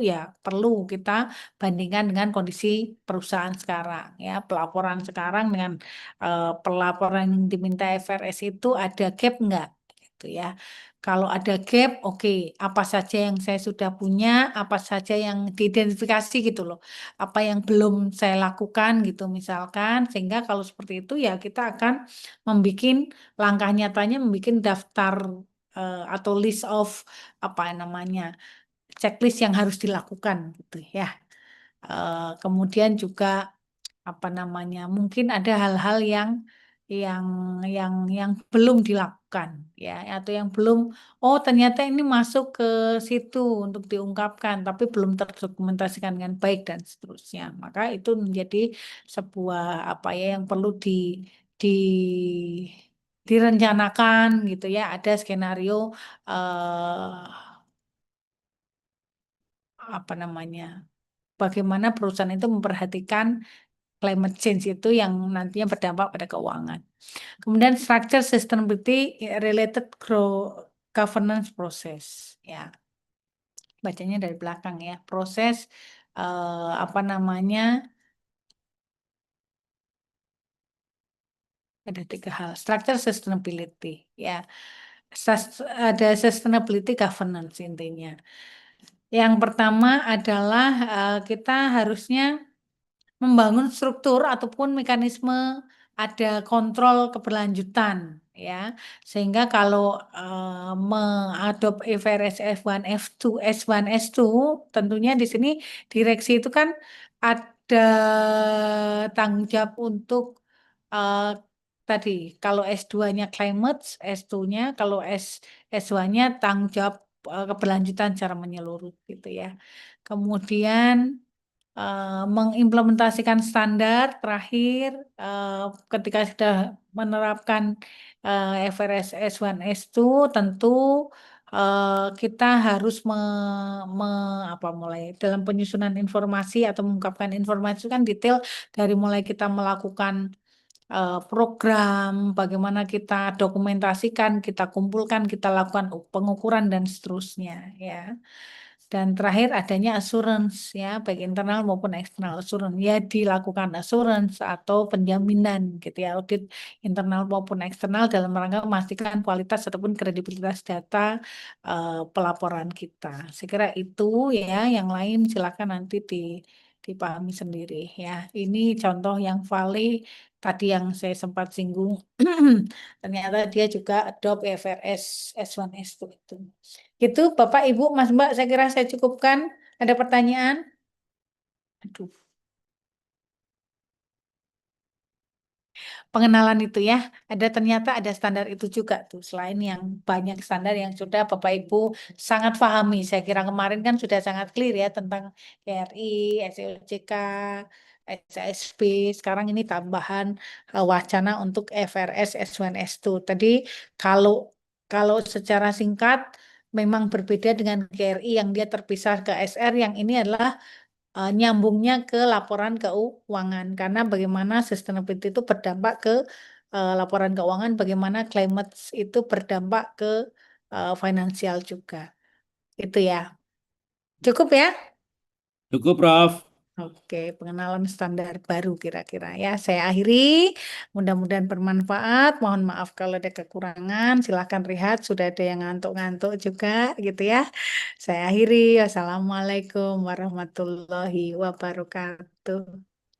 ya perlu kita bandingkan dengan kondisi perusahaan sekarang ya, pelaporan sekarang dengan pelaporan yang diminta IFRS itu ada gap enggak gitu ya. Kalau ada gap, oke, apa saja yang saya sudah punya, apa saja yang diidentifikasi gitu loh, apa yang belum saya lakukan gitu misalkan, sehingga kalau seperti itu ya kita akan membuat langkah nyatanya, membuat daftar atau list of apa namanya checklist yang harus dilakukan gitu ya. Kemudian juga apa namanya mungkin ada hal-hal yang yang belum dilakukan ya, atau yang belum, oh ternyata ini masuk ke situ untuk diungkapkan tapi belum terdokumentasikan dengan baik dan seterusnya, maka itu menjadi sebuah apa ya yang perlu di direncanakan gitu ya, ada skenario apa namanya bagaimana perusahaan itu memperhatikan climate change itu yang nantinya berdampak pada keuangan. Kemudian structure sustainability related governance process ya. Bacanya dari belakang ya. Proses apa namanya? Ada 3 hal. Structure sustainability ya. Ada sustainability governance intinya. Yang pertama adalah kita harusnya membangun struktur ataupun mekanisme ada kontrol keberlanjutan ya, sehingga kalau mengadop IFRS F1 F2 S1 S2 tentunya di sini direksi itu kan ada tanggung jawab untuk tadi kalau S2-nya climate, S2-nya kalau S1-nya tanggung jawab keberlanjutan secara menyeluruh gitu ya. Kemudian mengimplementasikan standar terakhir ketika sudah menerapkan IFRS S1 S2 tentu kita harus mulai dalam penyusunan informasi atau mengungkapkan informasi itu kan detail dari mulai kita melakukan program, bagaimana kita dokumentasikan, kita kumpulkan, kita lakukan pengukuran dan seterusnya ya. Dan terakhir adanya assurance ya, baik internal maupun eksternal assurance. Ya dilakukan assurance atau penjaminan gitu ya, audit internal maupun eksternal dalam rangka memastikan kualitas ataupun kredibilitas data pelaporan kita. Saya kira itu ya, yang lain silakan nanti dipahami sendiri ya. Ini contoh yang valid tadi yang saya sempat singgung. Ternyata dia juga adopt IFRS S1 S2 itu. Gitu, Bapak, Ibu, Mas, Mbak, saya kira saya cukupkan. Ada pertanyaan? Aduh, pengenalan itu ya. Ternyata ada standar itu juga tuh. Selain yang banyak standar yang sudah Bapak Ibu sangat pahami. Saya kira kemarin kan sudah sangat clear ya tentang KRI, SEOJK, SASB. Sekarang ini tambahan wacana untuk FRS S1 S2. Tadi kalau kalau secara singkat memang berbeda dengan KRI yang dia terpisah ke SR, yang ini adalah nyambungnya ke laporan keuangan, karena bagaimana sustainability itu berdampak ke laporan keuangan, bagaimana climate itu berdampak ke finansial juga. Itu ya. Cukup ya? Cukup, Prof. Oke, pengenalan standar baru kira-kira ya. Saya akhiri. Mudah-mudahan bermanfaat. Mohon maaf kalau ada kekurangan. Silahkan rehat. Sudah ada yang ngantuk-ngantuk juga gitu ya. Saya akhiri. Wassalamualaikum warahmatullahi wabarakatuh.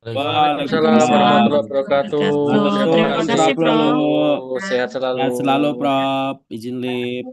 Waalaikumsalam warahmatullahi wabarakatuh. Terima Sehat kasih, selalu, Prof. sehat selalu. Sehat selalu, Prof. Izin lip.